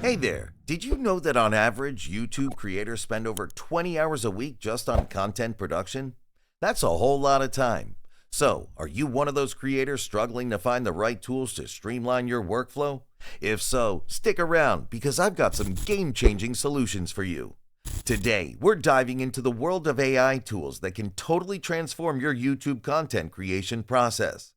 Hey there, did you know that on average, YouTube creators spend over 20 hours a week just on content production? That's a whole lot of time. So, are you one of those creators struggling to find the right tools to streamline your workflow? If so, stick around because I've got some game-changing solutions for you. Today, we're diving into the world of AI tools that can totally transform your YouTube content creation process.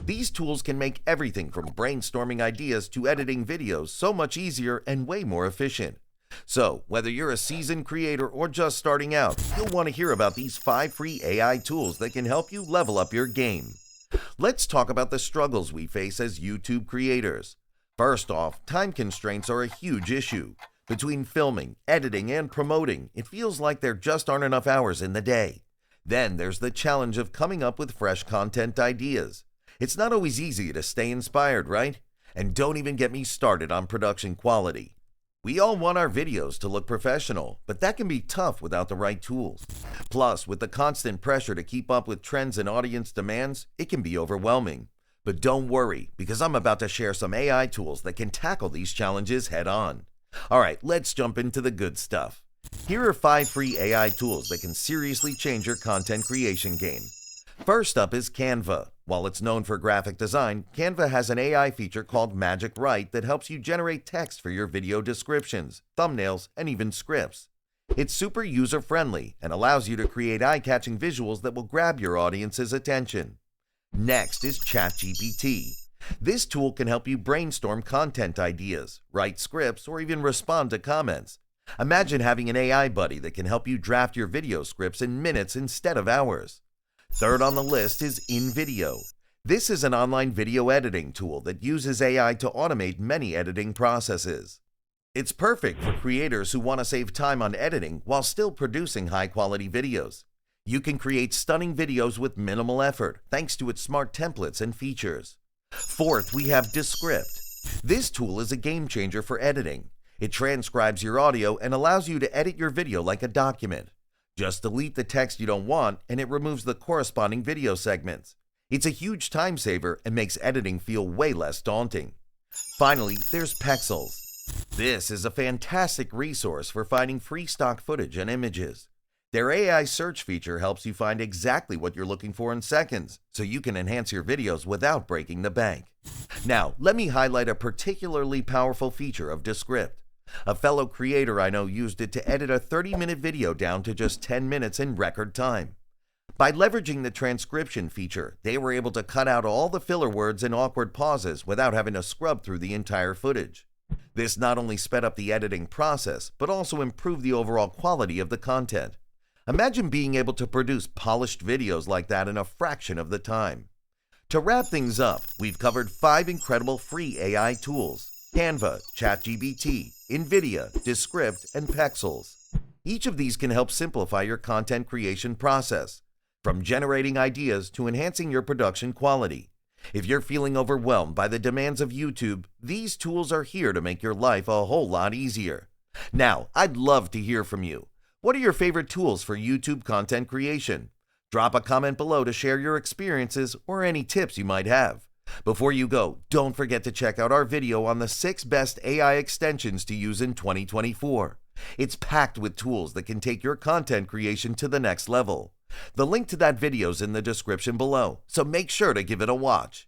These tools can make everything from brainstorming ideas to editing videos so much easier and way more efficient. So, whether you're a seasoned creator or just starting out, you'll want to hear about these 5 free AI tools that can help you level up your game. Let's talk about the struggles we face as YouTube creators. First off, time constraints are a huge issue. Between filming, editing, and promoting, it feels like there just aren't enough hours in the day. Then there's the challenge of coming up with fresh content ideas. It's not always easy to stay inspired, right? And don't even get me started on production quality. We all want our videos to look professional, but that can be tough without the right tools. Plus, with the constant pressure to keep up with trends and audience demands, it can be overwhelming. But don't worry, because I'm about to share some AI tools that can tackle these challenges head on. Alright, let's jump into the good stuff. Here are 5 free AI tools that can seriously change your content creation game. First up is Canva. While it's known for graphic design, Canva has an AI feature called Magic Write that helps you generate text for your video descriptions, thumbnails, and even scripts. It's super user-friendly and allows you to create eye-catching visuals that will grab your audience's attention. Next is ChatGPT. This tool can help you brainstorm content ideas, write scripts, or even respond to comments. Imagine having an AI buddy that can help you draft your video scripts in minutes instead of hours. Third on the list is InVideo. This is an online video editing tool that uses AI to automate many editing processes. It's perfect for creators who want to save time on editing while still producing high-quality videos. You can create stunning videos with minimal effort thanks to its smart templates and features. Fourth, we have Descript. This tool is a game changer for editing. It transcribes your audio and allows you to edit your video like a document. Just delete the text you don't want and it removes the corresponding video segments. It's a huge time saver and makes editing feel way less daunting. Finally, there's Pexels. This is a fantastic resource for finding free stock footage and images. Their AI search feature helps you find exactly what you're looking for in seconds, so you can enhance your videos without breaking the bank. Now, let me highlight a particularly powerful feature of Descript. A fellow creator I know used it to edit a 30-minute video down to just 10 minutes in record time. By leveraging the transcription feature, they were able to cut out all the filler words and awkward pauses without having to scrub through the entire footage. This not only sped up the editing process, but also improved the overall quality of the content. Imagine being able to produce polished videos like that in a fraction of the time. To wrap things up, we've covered 5 incredible free AI tools: Canva, ChatGPT, InVideo, Descript, and Pexels. Each of these can help simplify your content creation process, from generating ideas to enhancing your production quality. If you're feeling overwhelmed by the demands of YouTube, these tools are here to make your life a whole lot easier. Now, I'd love to hear from you. What are your favorite tools for YouTube content creation? Drop a comment below to share your experiences or any tips you might have. Before you go, don't forget to check out our video on the 6 best AI extensions to use in 2024. It's packed with tools that can take your content creation to the next level. The link to that video is in the description below, so make sure to give it a watch.